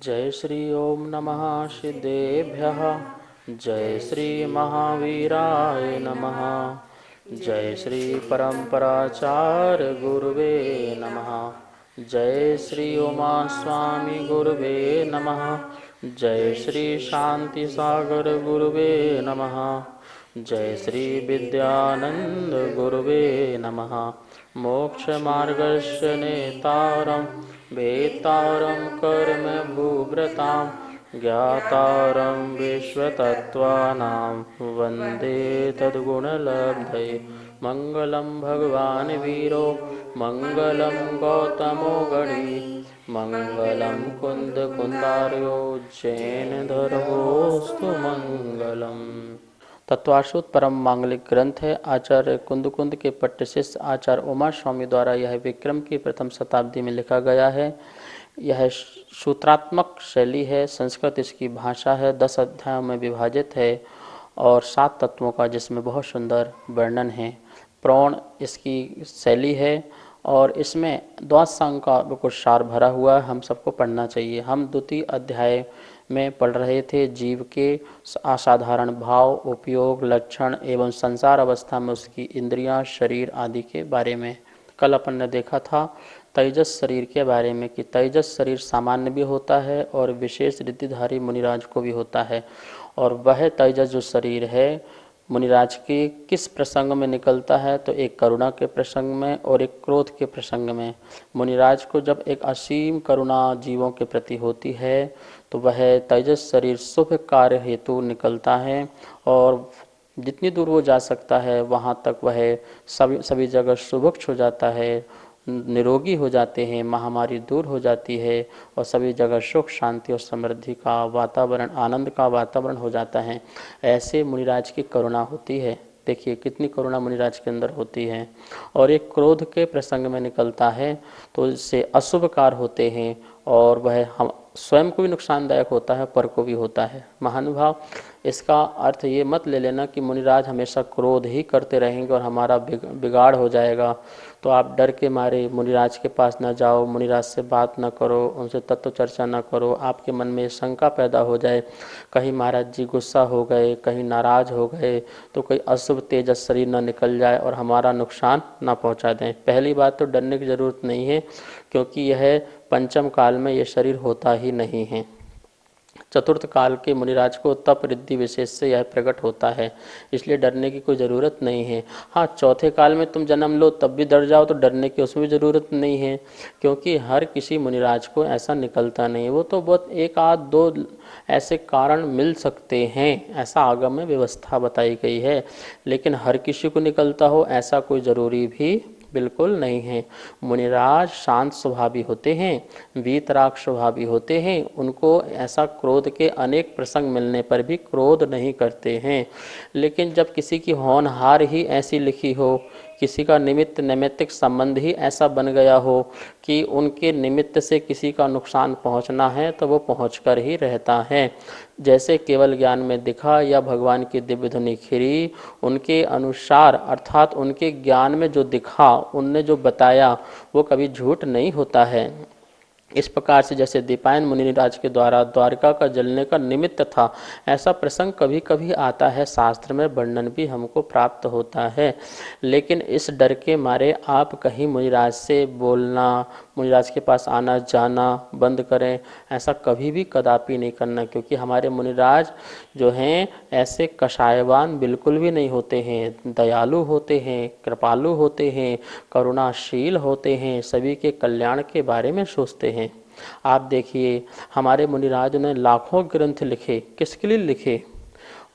जय श्री ओम नमः सिद्धेभ्यः। जय श्री महावीराय नमः। जय श्री परम्पराचार्य गुरुवे नमः। जय श्री उमा स्वामी गुरुवे नमः। जय श्री शांति सागर गुरुवे नमः। जय श्री विद्यानंद गुरुवे नमः। मोक्ष मार्गस्य नेतारं वेतारं कर्म भूभृतां ज्ञातारं विश्वतत्त्वानां वन्दे तद्गुणलब्धये। मंगलम भगवान वीरो मंगलम गौतमो गणी मंगलम कुंद कुंदार्यो जैन धर्मोस्तु मंगलम। तत्वाश्रुत परम मांगलिक ग्रंथ है। आचार्य कुंद के पट्ट शिष्य आचार्य उमा स्वामी द्वारा यह विक्रम की प्रथम शताब्दी में लिखा गया है। यह सूत्रात्मक शैली है। संस्कृत इसकी भाषा है। 10 अध्यायों में विभाजित है और 7 तत्वों का जिसमें बहुत सुंदर वर्णन है। प्रौढ़ इसकी शैली है और इसमें द्वादशांग का बिल्कुल सार भरा हुआ है। हम सबको पढ़ना चाहिए। हम द्वितीय अध्याय में पढ़ रहे थे जीव के असाधारण भाव, उपयोग, लक्षण एवं संसार अवस्था में उसकी इंद्रियां, शरीर आदि के बारे में। कल अपन ने देखा था तेजस शरीर के बारे में कि तेजस शरीर सामान्य भी होता है और विशेष रिद्धिधारी मुनिराज को भी होता है। और वह तेजस जो शरीर है मुनिराज के किस प्रसंग में निकलता है, तो एक करुणा के प्रसंग में और एक क्रोध के प्रसंग में। मुनिराज को जब एक असीम करुणा जीवों के प्रति होती है तो वह तेजस शरीर शुभ कार्य हेतु निकलता है और जितनी दूर वो जा सकता है वहाँ तक वह सभी जगह शुभक्ष हो जाता है, निरोगी हो जाते हैं, महामारी दूर हो जाती है और सभी जगह सुख शांति और समृद्धि का वातावरण, आनंद का वातावरण हो जाता है। ऐसे मुनिराज की करुणा होती है। देखिए कितनी करुणा मुनिराज के अंदर होती है। और एक क्रोध के प्रसंग में निकलता है तो इससे अशुभ कार्य होते हैं और वह हम स्वयं को भी नुकसानदायक होता है, पर को भी होता है। महानुभाव, इसका अर्थ ये मत ले लेना कि मुनिराज हमेशा क्रोध ही करते रहेंगे और हमारा बिगाड़ हो जाएगा। तो आप डर के मारे मुनिराज के पास न जाओ, मुनिराज से बात न करो, उनसे तत्व चर्चा न करो। आपके मन में शंका पैदा हो जाए कहीं महाराज जी गुस्सा हो गए, कहीं नाराज हो गए तो कोई अशुभ तेजस शरीर न निकल जाए और हमारा नुकसान न पहुंचा दें। पहली बात तो डरने की ज़रूरत नहीं है क्योंकि यह पंचम काल में यह शरीर होता ही नहीं है। चतुर्थ काल के मुनिराज को तप रिद्धि विशेष से यह प्रकट होता है, इसलिए डरने की कोई ज़रूरत नहीं है। हाँ, चौथे काल में तुम जन्म लो तब भी डर जाओ तो डरने की उसमें भी ज़रूरत नहीं है क्योंकि हर किसी मुनिराज को ऐसा निकलता नहीं। वो तो बहुत एक आध दो ऐसे कारण मिल सकते हैं, ऐसा आगम में व्यवस्था बताई गई है, लेकिन हर किसी को निकलता हो ऐसा कोई ज़रूरी भी बिल्कुल नहीं है। मुनिराज शांत स्वभावी होते हैं, वीतराग स्वभावी होते हैं। उनको ऐसा क्रोध के अनेक प्रसंग मिलने पर भी क्रोध नहीं करते हैं। लेकिन जब किसी की होनहार ही ऐसी लिखी हो, किसी का निमित्त नैमित्तिक संबंध ही ऐसा बन गया हो कि उनके निमित्त से किसी का नुकसान पहुंचना है तो वो पहुंच कर ही रहता है। जैसे केवल ज्ञान में दिखा या भगवान की दिव्य धुनी खिरी, उनके अनुसार अर्थात उनके ज्ञान में जो दिखा, उनने जो बताया वो कभी झूठ नहीं होता है। इस प्रकार से जैसे दीपायन मुनिराज के द्वारा द्वारका का जलने का निमित्त था, ऐसा प्रसंग कभी कभी आता है, शास्त्र में वर्णन भी हमको प्राप्त होता है। लेकिन इस डर के मारे आप कहीं मुनिराज से बोलना, मुनिराज के पास आना जाना बंद करें, ऐसा कभी भी कदापि नहीं करना क्योंकि हमारे मुनिराज जो हैं ऐसे कषायवान बिल्कुल भी नहीं होते हैं। दयालु होते हैं, कृपालु होते हैं, करुणाशील होते हैं, सभी के कल्याण के बारे में सोचते हैं। आप देखिए हमारे मुनिराज ने लाखों ग्रंथ लिखे, किसके लिए लिखे?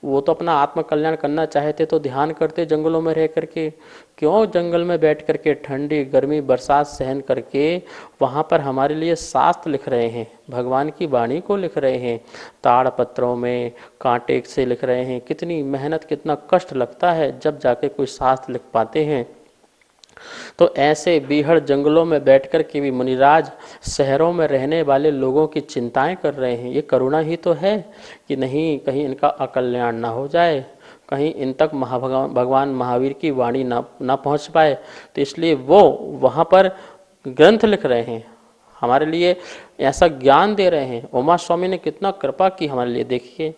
वो तो अपना आत्म कल्याण करना चाहते तो ध्यान करते जंगलों में रह करके। क्यों जंगल में बैठ करके ठंडी गर्मी बरसात सहन करके वहाँ पर हमारे लिए शास्त्र लिख रहे हैं, भगवान की वाणी को लिख रहे हैं, ताड़ पत्रों में कांटे से लिख रहे हैं। कितनी मेहनत, कितना कष्ट लगता है जब जाके कोई शास्त्र लिख पाते हैं। तो ऐसे बीहड़ जंगलों में बैठकर के भी मुनिराज शहरों में रहने वाले लोगों की चिंताएं कर रहे हैं। ये करुणा ही तो है कि नहीं कहीं इनका अकल्याण ना हो जाए, कहीं इन तक भगवान महावीर की वाणी ना पहुंच पाए, तो इसलिए वो वहाँ पर ग्रंथ लिख रहे हैं। हमारे लिए ऐसा ज्ञान दे रहे हैं। उमा स्वामी ने कितना कृपा की हमारे लिए। देखिए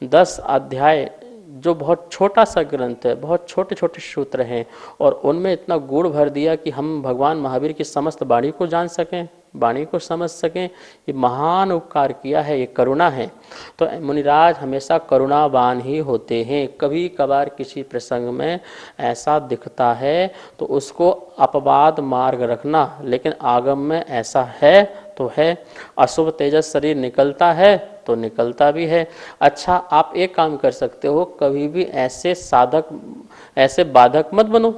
10 अध्याय जो बहुत छोटा सा ग्रंथ है, बहुत छोटे छोटे सूत्र हैं, और उनमें इतना गुड़ भर दिया कि हम भगवान महावीर की समस्त वाणी को जान सकें, वाणी को समझ सकें। ये महान उपकार किया है, ये करुणा है। तो मुनिराज हमेशा करुणावान ही होते हैं। कभी कभार किसी प्रसंग में ऐसा दिखता है तो उसको अपवाद मार्ग रखना, लेकिन आगम में ऐसा है तो है। अशुभ तेजस शरीर निकलता है तो निकलता भी है। अच्छा, आप एक काम कर सकते हो, कभी भी ऐसे साधक, ऐसे बाधक मत बनो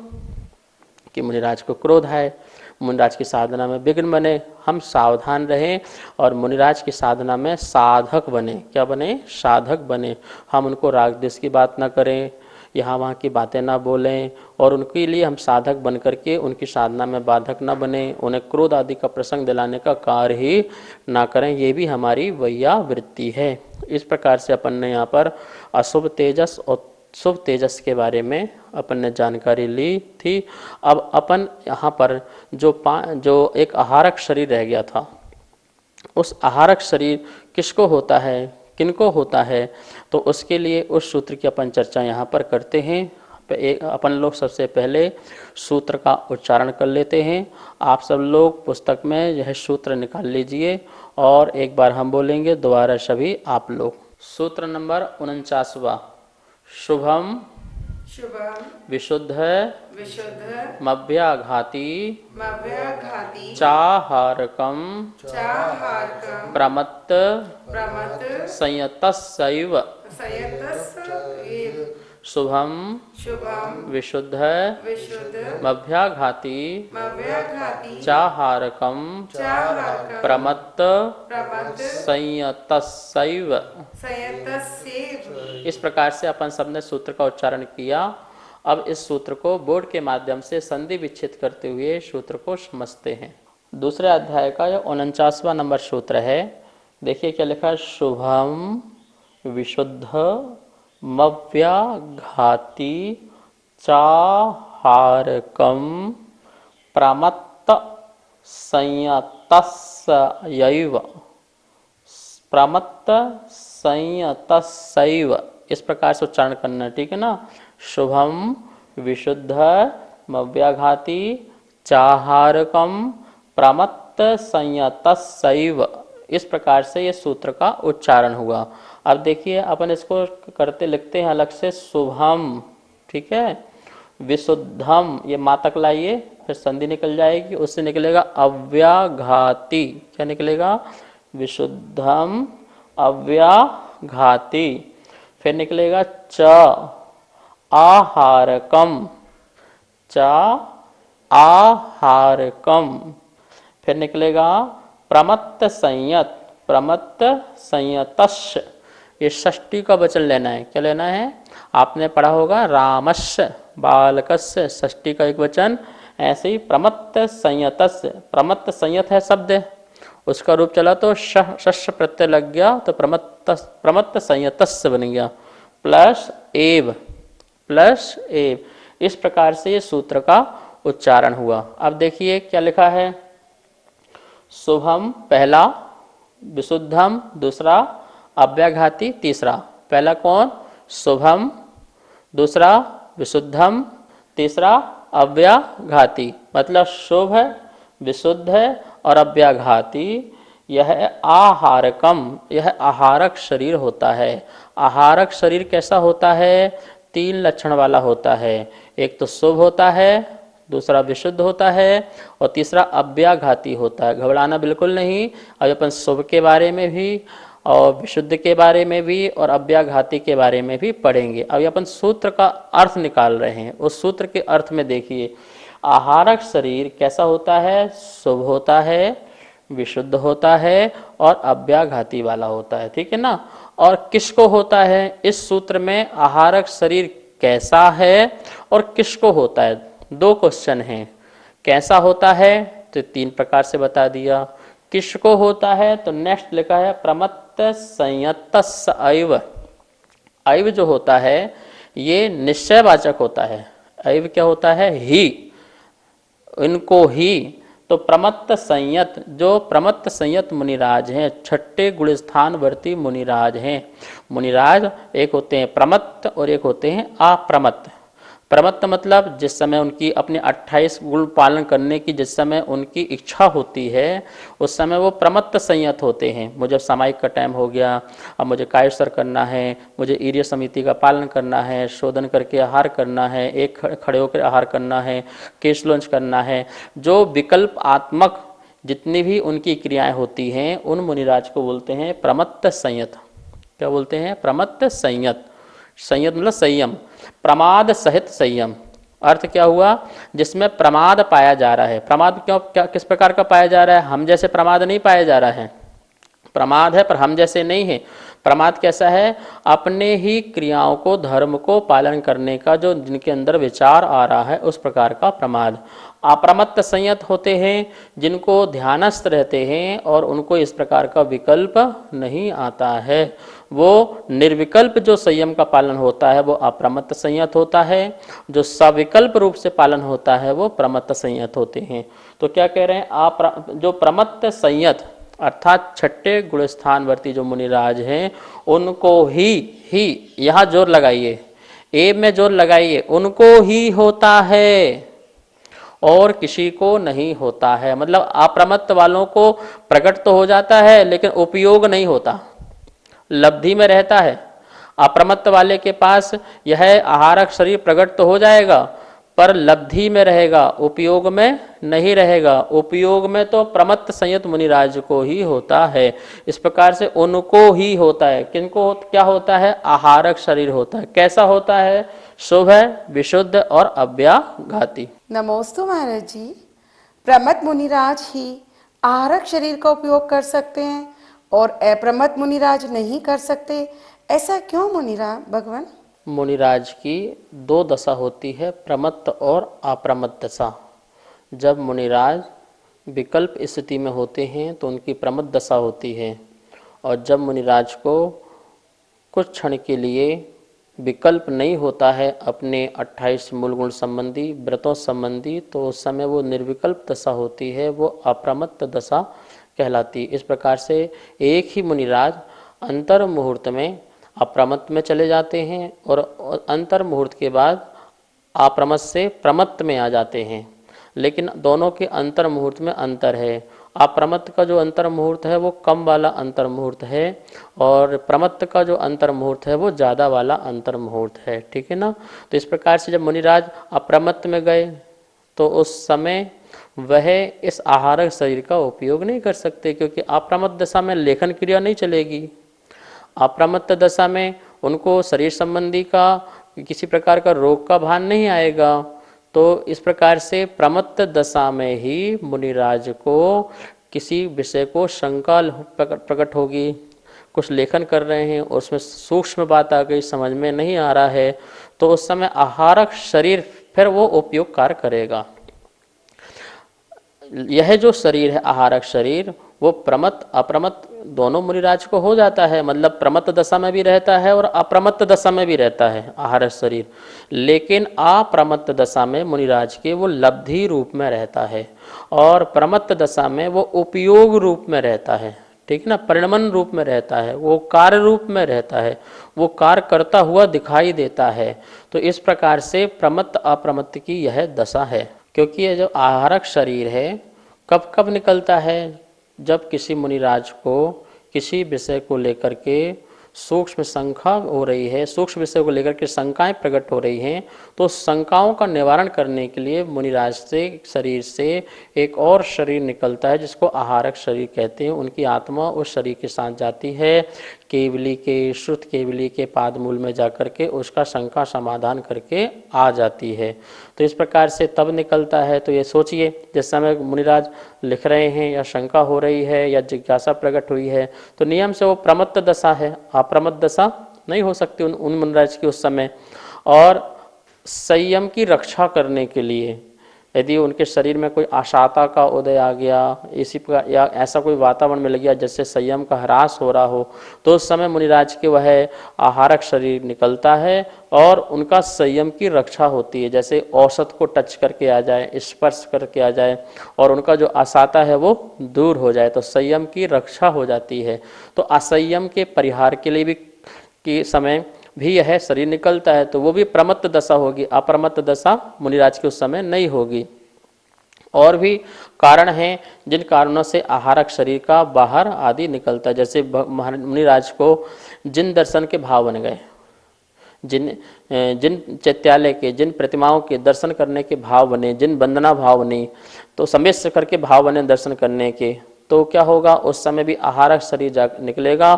कि मुनिराज को क्रोध है, मुनिराज की साधना में विघ्न बने। हम सावधान रहें और मुनिराज की साधना में साधक बने। क्या बने? साधक बने। हम उनको राग द्वेष की बात ना करें, यहाँ वहाँ की बातें ना बोलें, और उनके लिए हम साधक बन करके उनकी साधना में बाधक ना बने, उन्हें क्रोध आदि का प्रसंग दिलाने का कार्य ही ना करें। ये भी हमारी वैया वृत्ति है। इस प्रकार से अपन ने यहाँ पर अशुभ तेजस और शुभ तेजस के बारे में अपन ने जानकारी ली थी। अब अपन यहाँ पर जो एक आहारक शरीर रह गया था, उस आहारक शरीर किसको होता है, किनको होता है, तो उसके लिए उस सूत्र की अपन चर्चा यहाँ पर करते हैं। अपन लोग सबसे पहले सूत्र का उच्चारण कर लेते हैं। आप सब लोग पुस्तक में यह सूत्र निकाल लीजिए और एक बार हम बोलेंगे, दोबारा सभी आप लोग। सूत्र नंबर 49वां। शुभम विशुद्ध मव्याघाती चाहारकम प्रमत्त संयतस्सैव। शुभम विशुद्ध मव्याघाती चाहारकम प्रमत्त संयतस्सैव। इस प्रकार से अपन सबने सूत्र का उच्चारण किया। अब इस सूत्र को बोर्ड के माध्यम से संधि विच्छेद करते हुए सूत्र को समझते हैं। दूसरे अध्याय का यह 49वां नंबर सूत्र है। देखिए क्या लिखा है। शुभम विशुद्ध मव्याघाती चाहारकम प्रमत्त संयतस्सैव। प्रमत्त संयतस्सैव, इस प्रकार से उच्चारण करना, ठीक है ना। शुभम विशुद्ध मव्याघाती चाहारकम प्रमत्त संयतस्सैव। इस प्रकार से ये सूत्र का उच्चारण हुआ। अब देखिए अपन इसको करते लिखते हैं अलग से। शुभम, ठीक है। विशुद्धम, ये मातक लाइए, फिर संधि निकल जाएगी, उससे निकलेगा अव्याघाती। क्या निकलेगा? विशुद्धम अव्याघाती। फिर निकलेगा च आहारकम, च आहारकम। फिर निकलेगा प्रमत्त संयत, प्रमत्त संयतस्य। ये षष्ठी का वचन लेना है। क्या लेना है? आपने पढ़ा होगा रामस्य बालकस्य, षष्ठी का एक वचन। ऐसे ही प्रमत्त संयतस्य, प्रमत्त संयत है शब्द, उसका रूप चला तो शस्य प्रत्यय लग गया तो प्रमत्त संयतस्य बन गया। प्लस एव, प्लस एव। इस प्रकार से ये सूत्र का उच्चारण हुआ। अब देखिए क्या लिखा है। शुभम पहला, विशुद्धम दूसरा, अव्याघाती तीसरा। पहला कौन? शुभम, दूसरा विशुद्धम, तीसरा अव्याघाती। मतलब शुभ है, विशुद्ध है और अव्याघाती। यह आहारकम, यह आहारक शरीर होता है। आहारक शरीर कैसा होता है? 3 लक्षण वाला होता है। एक तो शुभ होता है, दूसरा विशुद्ध होता है और तीसरा अव्याघाती होता है। घबराना बिल्कुल नहीं। अब अपन शुभ के बारे में भी और विशुद्ध के बारे में भी और अव्याघाती के बारे में भी पढ़ेंगे। अब अपन सूत्र का अर्थ निकाल रहे हैं। उस सूत्र के अर्थ में देखिए, आहारक शरीर कैसा होता है? शुभ होता है, विशुद्ध होता है और अव्याघाती वाला होता है, ठीक है ना। और किसको होता है? इस सूत्र में आहारक शरीर कैसा है और किसको होता है? 2 क्वेश्चन हैं। कैसा होता है तो 3 प्रकार से बता दिया। किसको होता है तो नेक्स्ट लिखा है प्रमत्त संयतस्सैव। ऐव जो होता है ये निश्चयवाचक होता है। ऐव क्या होता है? ही, इनको ही। तो प्रमत्त संयत, जो प्रमत्त संयत मुनिराज हैं, छठे गुणस्थानवर्ती मुनिराज हैं। मुनिराज एक होते हैं प्रमत्त और एक होते हैं अप्रमत्त। प्रमत्त मतलब जिस समय उनकी अपने 28 गुण पालन करने की जिस समय उनकी इच्छा होती है उस समय वो प्रमत्त संयत होते हैं। मुझे सामायिक का टाइम हो गया, अब मुझे कायस्तर करना है, मुझे ईर्य समिति का पालन करना है, शोधन करके आहार करना है, एक खड़े होकर आहार करना है, केशलोंच करना है। जो विकल्प आत्मक जितनी भी उनकी क्रियाएं होती हैं उन मुनिराज को बोलते हैं प्रमत्त संयत। क्या बोलते हैं? प्रमत्त संयत। संयत मतलब संयम, प्रमाद सहित संयम। अर्थ क्या हुआ? जिसमें प्रमाद पाया जा रहा है। प्रमाद क्यों, क्या किस प्रकार का पाया जा रहा है? हम जैसे प्रमाद नहीं पाया जा रहा है। प्रमाद है पर हम जैसे नहीं है। प्रमाद कैसा है? अपने ही क्रियाओं को, धर्म को पालन करने का जो जिनके अंदर विचार आ रहा है उस प्रकार का प्रमाद। अप्रमत्त संयत होते हैं जिनको ध्यानस्थ रहते हैं और उनको इस प्रकार का विकल्प नहीं आता है। वो निर्विकल्प जो संयम का पालन होता है वो अप्रमत्त संयत होता है। जो सविकल्प रूप से पालन होता है वो प्रमत्त संयत होते हैं। तो क्या कह रहे हैं? जो प्रमत्त संयत अर्थात छठे गुणस्थानवर्ती जो मुनिराज हैं उनको ही यहाँ जोर लगाइए, ए में जोर लगाइए, उनको ही होता है और किसी को नहीं होता है। मतलब अप्रमत्त वालों को प्रकट तो हो जाता है लेकिन उपयोग नहीं होता, लब्धि में रहता है। अप्रमत्त वाले के पास यह आहारक शरीर प्रकट तो हो जाएगा पर लब्धि में रहेगा, उपयोग में नहीं रहेगा। उपयोग में तो प्रमत्त संयत मुनिराज को ही होता है। इस प्रकार से उनको ही होता है। किनको क्या होता है? आहारक शरीर होता है। कैसा होता है? शुभ, विशुद्ध और अव्याघाती। नमोस्तु महाराज जी। प्रमत्त मुनिराज ही आहारक शरीर का उपयोग कर सकते हैं और अप्रमत्त मुनिराज नहीं कर सकते, ऐसा क्यों मुनिराज भगवान? मुनिराज की दो दशा होती है, प्रमत्त और अप्रमत्त दशा। जब मुनिराज विकल्प स्थिति में होते हैं तो उनकी प्रमत्त दशा होती है, और जब मुनिराज को कुछ क्षण के लिए विकल्प नहीं होता है अपने 28 मूल गुण संबंधी, व्रतों संबंधी, तो उस समय वो निर्विकल्प दशा होती है, वो अप्रमत्त दशा कहलाती। इस प्रकार से एक ही मुनिराज अंतर मुहूर्त में अप्रमत्त में चले जाते हैं और अंतर मुहूर्त के बाद अप्रमत्त से प्रमत्त में आ जाते हैं। लेकिन दोनों के अंतर मुहूर्त में अंतर है। अप्रमत्त का जो अंतर मुहूर्त है वो कम वाला अंतर मुहूर्त है और प्रमत्त का जो अंतर मुहूर्त है वो ज़्यादा वाला अंतर मुहूर्त है। ठीक है ना? तो इस प्रकार से जब मुनिराज अप्रमत्त में गए तो उस समय वह इस आहारक शरीर का उपयोग नहीं कर सकते, क्योंकि अप्रमत्त दशा में लेखन क्रिया नहीं चलेगी। अप्रमत्त दशा में उनको शरीर संबंधी का किसी प्रकार का रोग का भान नहीं आएगा। तो इस प्रकार से प्रमत्त दशा में ही मुनिराज को किसी विषय को शंका प्रकट होगी। कुछ लेखन कर रहे हैं और उसमें सूक्ष्म बात आ गई, समझ में नहीं आ रहा है, तो उस समय आहारक शरीर फिर वो उपयोग कार्य करेगा। यह जो शरीर है आहारक शरीर, वो प्रमत्त अप्रमत्त दोनों मुनिराज को हो जाता है। मतलब प्रमत्त दशा में भी रहता है और अप्रमत्त दशा में भी रहता है आहारक शरीर। लेकिन अप्रमत्त दशा में मुनिराज के वो लब्धि रूप में रहता है और प्रमत्त दशा में वो उपयोग रूप में रहता है। ठीक है ना? परिणमन रूप में रहता है, वो कार्य रूप में रहता है, वो कार्य करता हुआ दिखाई देता है। तो इस प्रकार से प्रमत्त अप्रमत्त की यह दशा है। क्योंकि ये जो आहारक शरीर है कब कब निकलता है? जब किसी मुनिराज को किसी विषय को लेकर के सूक्ष्म शंका हो रही है, सूक्ष्म विषय को लेकर के शंकाएं प्रकट हो रही हैं, तो शंकाओं का निवारण करने के लिए मुनिराज से शरीर से एक और शरीर निकलता है जिसको आहारक शरीर कहते हैं। उनकी आत्मा उस शरीर के साथ जाती है, केवली के श्रुत केवली के पाद मूल में जाकर के उसका शंका समाधान करके आ जाती है। तो इस प्रकार से तब निकलता है। तो ये सोचिए, जिस समय मुनिराज लिख रहे हैं या शंका हो रही है या जिज्ञासा प्रकट हुई है तो नियम से वो प्रमत्त दशा है, अप्रमत्त दशा नहीं हो सकती उन मुनिराज की उस समय। और संयम की रक्षा करने के लिए यदि उनके शरीर में कोई अशांतता का उदय आ गया, इसी प्रकार या ऐसा कोई वातावरण मिल गया जिससे संयम का ह्रास हो रहा हो, तो उस समय मुनिराज के वह आहारक शरीर निकलता है और उनका संयम की रक्षा होती है। जैसे औसत को टच करके आ जाए, स्पर्श करके आ जाए और उनका जो अशांतता है वो दूर हो जाए, तो संयम की रक्षा हो जाती है। तो असंयम के परिहार के लिए भी के समय भी यह शरीर निकलता है, तो वो भी प्रमत्त दशा होगी, अप्रमत्त दशा मुनिराज के उस समय नहीं होगी। और भी कारण हैं जिन कारणों से आहारक शरीर का बाहर आदि निकलता है। जैसे मुनिराज को जिन दर्शन के भाव बन गए, जिन जिन चैत्यालय के, जिन प्रतिमाओं के दर्शन करने के भाव बने, जिन वंदना भाव बने, तो समेत करके भाव बने दर्शन करने के, तो क्या होगा, उस समय भी आहारक शरीर जा निकलेगा,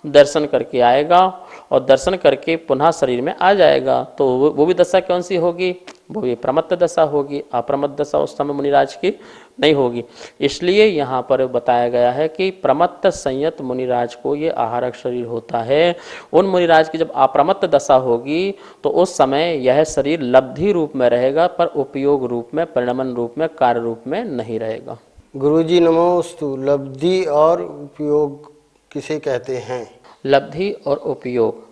दर्शन करके आएगा और दर्शन करके पुनः शरीर में आ जाएगा। तो वो भी दशा कौन सी होगी, वो भी प्रमत्त दशा होगी। अप्रमत्त दशा उस समय मुनिराज की नहीं होगी। इसलिए यहाँ पर बताया गया है कि प्रमत्त संयत मुनिराज को ये आहारक शरीर होता है। उन मुनिराज की जब अप्रमत्त दशा होगी तो उस समय यह शरीर लब्धि रूप में रहेगा, पर उपयोग रूप में, परिणमन रूप में, कार्य रूप में नहीं रहेगा। गुरुजी नमोस्तु। लब्धि और उपयोग किसे कहते हैं? लब्धि और उपयोग,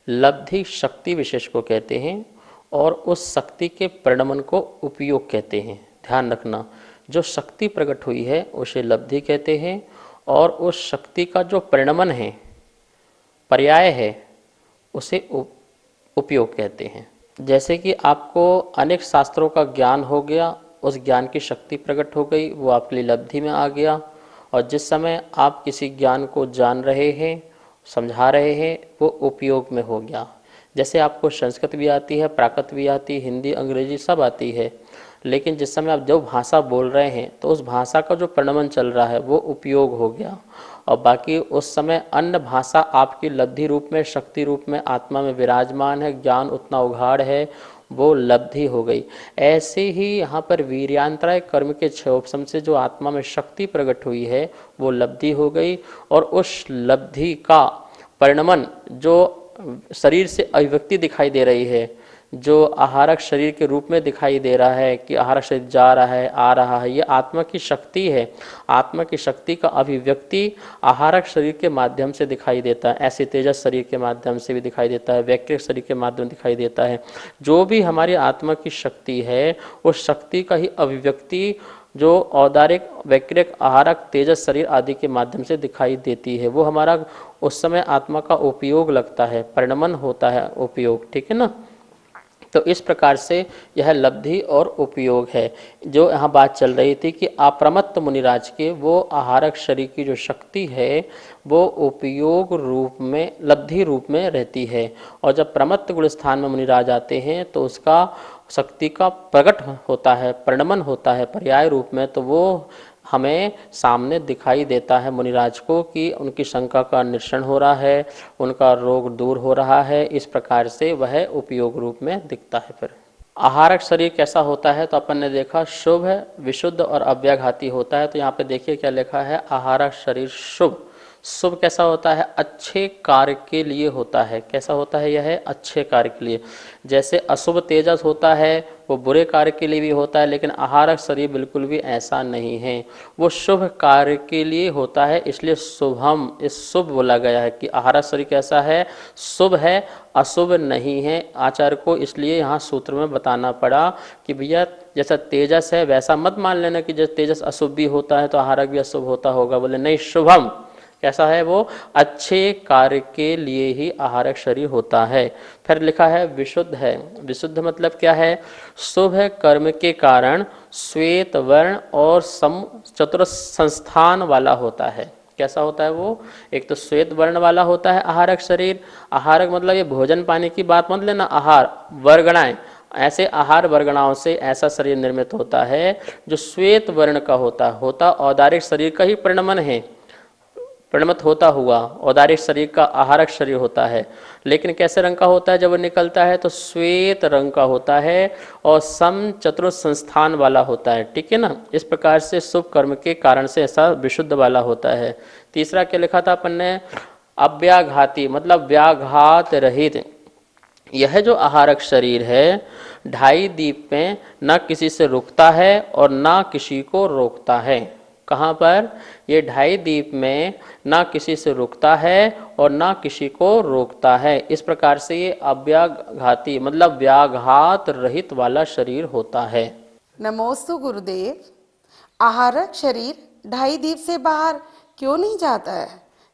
लब्धि शक्ति विशेष को कहते हैं और उस शक्ति के परिणमन को उपयोग कहते हैं। ध्यान रखना, जो शक्ति प्रकट हुई है उसे लब्धि कहते हैं और उस शक्ति का जो परिणमन है, पर्याय है, उसे उपयोग कहते हैं। जैसे कि आपको अनेक शास्त्रों का ज्ञान हो गया, उस ज्ञान की शक्ति प्रकट हो गई, वो आपके लिए लब्धि में आ गया, और जिस समय आप किसी ज्ञान को जान रहे हैं, समझा रहे हैं, वो उपयोग में हो गया। जैसे आपको संस्कृत भी आती है, प्राकृत भी आती है, हिंदी अंग्रेजी सब आती है, लेकिन जिस समय आप जो भाषा बोल रहे हैं तो उस भाषा का जो परिणमन चल रहा है वो उपयोग हो गया, और बाकी उस समय अन्य भाषा आपकी लब्धि रूप में, शक्ति रूप में आत्मा में विराजमान है, ज्ञान उतना उघाड़ है, वो लब्धि हो गई। ऐसे ही यहाँ पर वीर्यांतराय कर्म के क्षयोपशम से जो आत्मा में शक्ति प्रकट हुई है वो लब्धि हो गई, और उस लब्धि का परिणमन जो शरीर से अभिव्यक्ति दिखाई दे रही है, जो आहारक शरीर के रूप में दिखाई दे रहा है कि आहारक शरीर जा रहा है, आ रहा है, ये आत्मा की शक्ति है। आत्मा की शक्ति का अभिव्यक्ति आहारक शरीर के माध्यम से दिखाई देता है। ऐसे तेजस शरीर के माध्यम से भी दिखाई देता है, वैक्रिक शरीर के माध्यम से दिखाई देता है। जो भी हमारी आत्मा की शक्ति है उस शक्ति का ही अभिव्यक्ति जो औदारिक, वैक्रिक, आहारक, तेजस शरीर आदि के माध्यम से दिखाई देती है, वो हमारा उस समय आत्मा का उपयोग लगता है, परिणमन होता है उपयोग। ठीक है ना। तो इस प्रकार से यह लब्धि और उपयोग है। जो यहाँ बात चल रही थी कि अप्रमत्त मुनिराज के वो आहारक शरीर की जो शक्ति है वो उपयोग रूप में, लब्धि रूप में रहती है, और जब प्रमत्त गुण स्थान में मुनिराज आते हैं तो उसका शक्ति का प्रकट होता है, परिणमन होता है पर्याय रूप में, तो वो हमें सामने दिखाई देता है मुनिराज को कि उनकी शंका का निरसन हो रहा है, उनका रोग दूर हो रहा है। इस प्रकार से वह उपयोग रूप में दिखता है। फिर आहारक शरीर कैसा होता है, तो अपन ने देखा शुभ, विशुद्ध और अव्याघाती होता है। तो यहाँ पे देखिए क्या लिखा है, आहारक शरीर शुभ। शुभ कैसा होता है, अच्छे कार्य के लिए होता है। कैसा होता है, यह है अच्छे कार्य के लिए। जैसे अशुभ तेजस होता है वो बुरे कार्य के लिए भी होता है, लेकिन आहारक शरीर बिल्कुल भी ऐसा नहीं है, वो शुभ कार्य के लिए होता है, इसलिए शुभम, इस शुभ बोला गया है कि आहारक शरीर कैसा है, शुभ है, अशुभ नहीं है। आचार्य को इसलिए यहाँ सूत्र में बताना पड़ा कि भैया जैसा तेजस है वैसा मत मान लेना कि जैसे तेजस अशुभ भी होता है तो आहारक भी अशुभ होता होगा। बोले नहीं, शुभम कैसा है, वो अच्छे कार्य के लिए ही आहारक शरीर होता है। फिर लिखा है विशुद्ध है। विशुद्ध मतलब क्या है, शुभ कर्म के कारण श्वेत वर्ण और सम चतुर संस्थान वाला होता है। कैसा होता है वो, एक तो श्वेत वर्ण वाला होता है आहारक शरीर। आहारक मतलब ये भोजन पानी की बात मत लेना, आहार वर्गणाएं, ऐसे आहार वर्गणाओं से ऐसा शरीर निर्मित होता है जो श्वेत वर्ण का होता औदारिक शरीर का ही परिणमन है, परिणमित होता हुआ औदारिक शरीर का आहारक शरीर होता है। लेकिन कैसे रंग का होता है, जब वो निकलता है तो श्वेत रंग का होता है और सम चतुर संस्थान वाला होता है। ठीक है ना। इस प्रकार से शुभ कर्म के कारण से ऐसा विशुद्ध वाला होता है। तीसरा क्या लिखा था अपन ने, अव्याघाती मतलब व्याघात रहित, यह जो आहारक शरीर है ढाई दीप में न किसी से रुकता है और न किसी को रोकता है। कहाँ पर? ये ढाई दीप में ना किसी से रुकता है और ना किसी को रोकता है। इस प्रकार से ये अव्याघाती मतलब व्याघात रहित वाला शरीर होता है। नमोस्तु गुरुदेव। आहारक शरीर ढाई दीप से बाहर क्यों नहीं जाता है?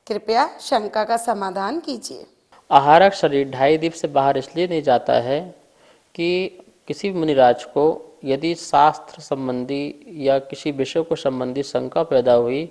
कृपया शंका का समाधान कीजिए। आहारक शरीर ढाई दीप से बाहर इसलिए नहीं जाता है कि किसी मुनिराज को यदि शास्त्र संबंधी या किसी विषय को संबंधी शंका पैदा हुई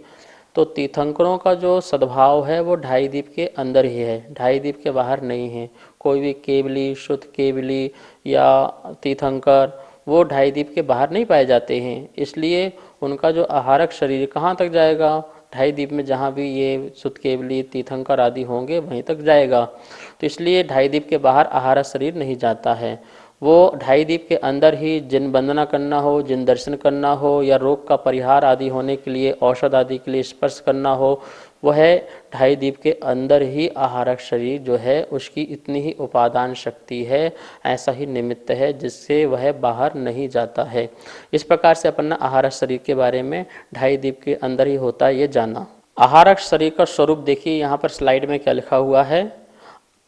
तो तीर्थंकरों का जो सद्भाव है वो ढाई दीप के अंदर ही है, ढाई दीप के बाहर नहीं है। कोई भी केवली, शुद्ध केवली या तीर्थंकर वो ढाई दीप के बाहर नहीं पाए जाते हैं। इसलिए उनका जो आहारक शरीर कहाँ तक जाएगा? ढाई दीप में जहाँ भी ये शुद्ध केवली, तीर्थंकर आदि होंगे वहीं तक जाएगा। तो इसलिए ढाई दीप के बाहर आहारक शरीर नहीं जाता है। वो ढाई दीप के अंदर ही जिन वंदना करना हो, जिन दर्शन करना हो या रोग का परिहार आदि होने के लिए, औषध आदि के लिए स्पर्श करना हो, वह ढाई दीप के अंदर ही आहारक शरीर जो है उसकी इतनी ही उपादान शक्ति है, ऐसा ही निमित्त है जिससे वह बाहर नहीं जाता है। इस प्रकार से अपन आहारक शरीर के बारे में ढाई दीप के अंदर ही होता है ये जाना। आहारक शरीर का स्वरूप देखिए यहाँ पर स्लाइड में क्या लिखा हुआ है।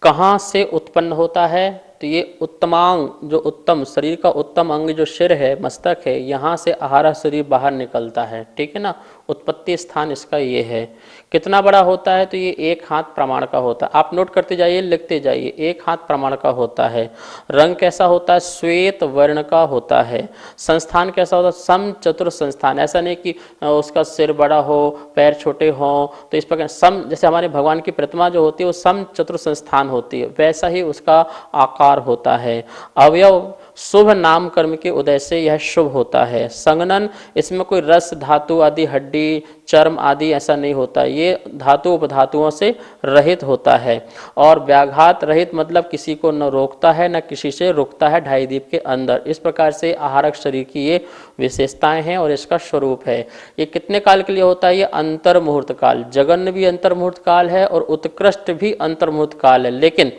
कहाँ से उत्पन्न होता है? तो ये उत्तमांग, जो उत्तम शरीर का उत्तम अंग जो सिर है, मस्तक है, यहाँ से आहारक शरीर बाहर निकलता है। ठीक है ना, उत्पत्ति स्थान इसका ये है। कितना बड़ा होता है? तो ये एक हाथ प्रमाण का होता है। आप नोट करते जाइए, लिखते जाइए, एक हाथ प्रमाण का होता है। रंग कैसा होता है? श्वेत वर्ण का होता है। संस्थान कैसा होता है? सम चतुर संस्थान। ऐसा नहीं कि उसका सिर बड़ा हो, पैर छोटे हों, तो इस प्रकार सम, जैसे हमारे भगवान की प्रतिमा जो होती है वो सम चतुर संस्थान होती है, वैसा ही उसका आकार होता है। अवयव शुभ नाम कर्म के उदय से यह शुभ होता है। संगनन, इसमें कोई रस धातु आदि, हड्डी चर्म आदि ऐसा नहीं होता, ये धातु उपधातुओं से रहित होता है। और व्याघात रहित मतलब किसी को न रोकता है न किसी से रुकता है ढाई दीप के अंदर। इस प्रकार से आहारक शरीर की ये विशेषताएं हैं और इसका स्वरूप है। ये कितने काल के लिए होता है? ये अंतर मुहूर्त काल, जगन्न भी अंतर मुहूर्त काल है और उत्कृष्ट भी अंतर मुहूर्त काल है। लेकिन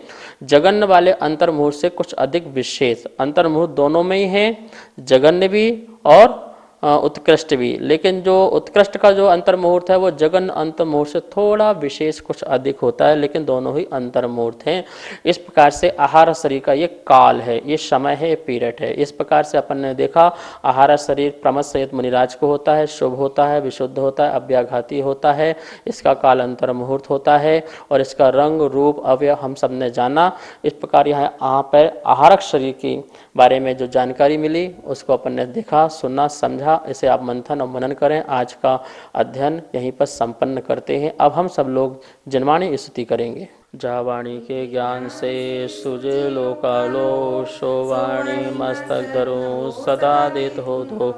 जगन्न वाले अंतर मुहूर्त से कुछ अधिक विशेष, अंतर मुहूर्त दोनों में ही है, जगन्न भी और उत्कृष्ट भी। लेकिन जो उत्कृष्ट का जो अंतर मुहूर्त है वो जगन अंतर मुहूर्त से थोड़ा विशेष कुछ अधिक होता है, लेकिन दोनों ही अंतर मुहूर्त हैं। इस प्रकार से आहार शरीर का ये काल है, ये समय है, ये पीरियड है। इस प्रकार से अपन ने देखा आहार शरीर प्रमथ सहित मुनिराज को होता है, शुभ होता है, विशुद्ध होता है, अव्याघाती होता है, इसका काल अंतर मुहूर्त होता है और इसका रंग रूप अवयव हम सब ने जाना। इस प्रकार यहाँ पर आहारक शरीर की बारे में जो जानकारी मिली उसको अपन ने देखा, सुना, समझा। इसे आप मंथन और मनन करें। आज का अध्ययन यहीं पर संपन्न करते हैं। अब हम सब लोग जनवाणी स्तुति करेंगे। जा वाणी के ज्ञान से सुजे लोकालो, सो वाणी मस्तक धरो सदा देत हो दो।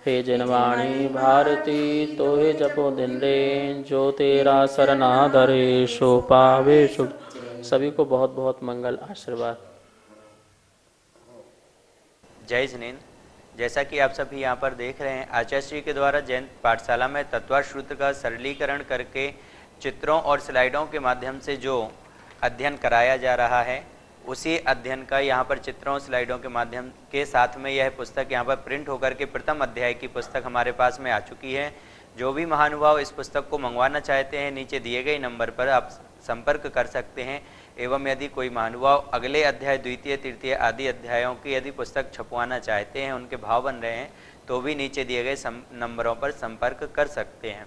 हे जनवाणी भारती तो हे जपो दिन रे, जो तेरा सरना धरे सो पावे शुभ। सभी को बहुत बहुत मंगल आशीर्वाद। जय जिनेन्द्र। जैसा कि आप सभी यहाँ पर देख रहे हैं, आचार्य श्री के द्वारा जैन पाठशाला में तत्वार्थ सूत्र का सरलीकरण करके चित्रों और स्लाइडों के माध्यम से जो अध्ययन कराया जा रहा है, उसी अध्ययन का यहाँ पर चित्रों स्लाइडों के माध्यम के साथ में यह पुस्तक यहाँ पर प्रिंट होकर के प्रथम अध्याय की पुस्तक हमारे पास में आ चुकी है। जो भी महानुभाव इस पुस्तक को मंगवाना चाहते हैं, नीचे दिए गए नंबर पर आप संपर्क कर सकते हैं। एवं यदि कोई महानुभाव अगले अध्याय, द्वितीय, तृतीय आदि अध्यायों की यदि पुस्तक छपवाना चाहते हैं, उनके भाव बन रहे हैं, तो भी नीचे दिए गए नंबरों पर संपर्क कर सकते हैं।